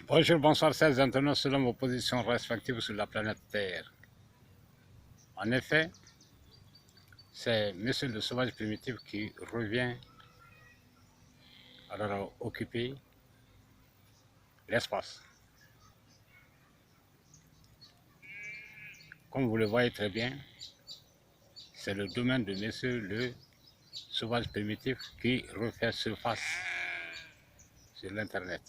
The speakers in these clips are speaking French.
Bonjour, bonsoir, chers internautes selon vos positions respectives sur la planète Terre. En effet, c'est Monsieur le Sauvage Primitif qui revient alors occuper l'espace. Comme vous le voyez très bien, c'est le domaine de Monsieur le Sauvage Primitif qui refait surface sur l'Internet.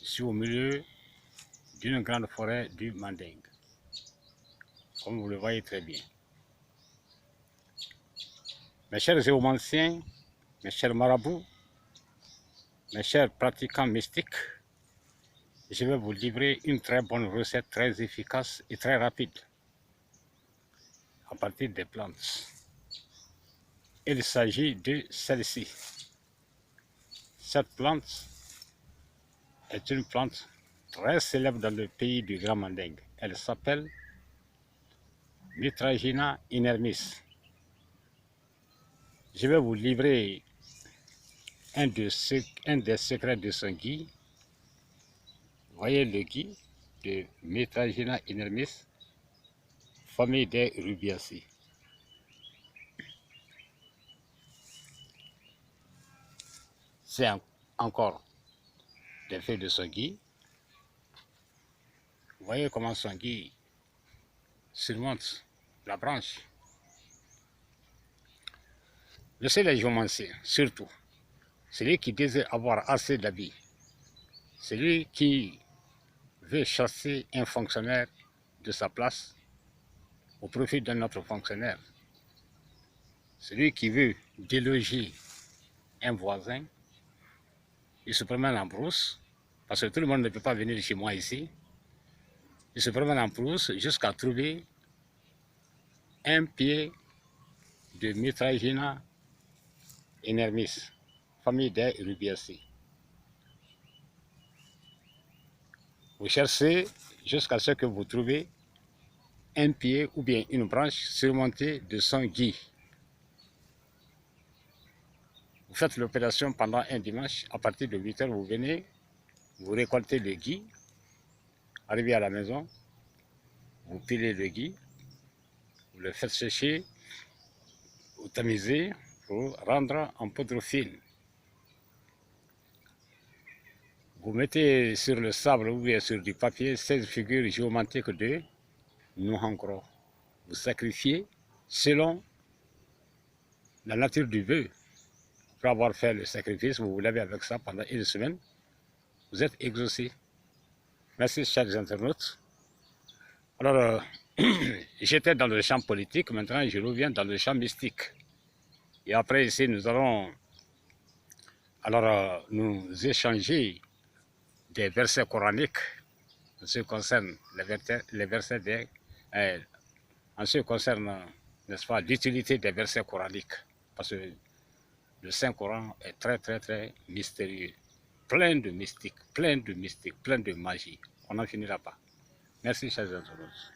Je suis au milieu d'une grande forêt du Manding, comme vous le voyez très bien. Mes chers géomanciens, mes chers marabouts, mes chers pratiquants mystiques, je vais vous livrer une très bonne recette, très efficace et très rapide à partir des plantes. Il s'agit de celle-ci. Cette plante est une plante très célèbre dans le pays du Grand Manding. Elle s'appelle Mitragina inermis. Je vais vous livrer un des secrets de son gui. Voyez le gui de Mitragina inermis, famille des Rubiaceae. C'est encore des feuilles de son gui. Voyez comment son gui surmonte la branche. Je sais les géomanciens, surtout, celui qui désire avoir assez d'habits, celui qui veut chasser un fonctionnaire de sa place au profit d'un autre fonctionnaire, celui qui veut déloger un voisin, il se promène en brousse, parce que tout le monde ne peut pas venir chez moi ici, il se promène en brousse jusqu'à trouver un pied de Mitragina inermis, famille des Rubiaceae. Vous cherchez jusqu'à ce que vous trouvez un pied ou bien une branche surmontée de son gui. Vous faites l'opération pendant un dimanche, à partir de 8 h, vous venez, vous récoltez le gui, arrivez à la maison, vous pilez le gui, vous le faites sécher, vous tamisez pour rendre en poudre fine. Vous mettez sur le sable ou bien sur du papier 16 figures géométriques de Nuhankro. Vous sacrifiez selon la nature du vœu. Après avoir fait le sacrifice, vous vous lavez avec ça pendant une semaine. Vous êtes exaucé. Merci, chers internautes. Alors, j'étais dans le champ politique, maintenant je reviens dans le champ mystique. Et après, ici, nous allons nous échanger des versets coraniques en ce qui concerne les versets des, en ce qui concerne, n'est-ce pas, l'utilité des versets coraniques. Parce que le Saint-Coran est très mystérieux, plein de mystique, plein de magie. On n'en finira pas. Merci, chers internautes.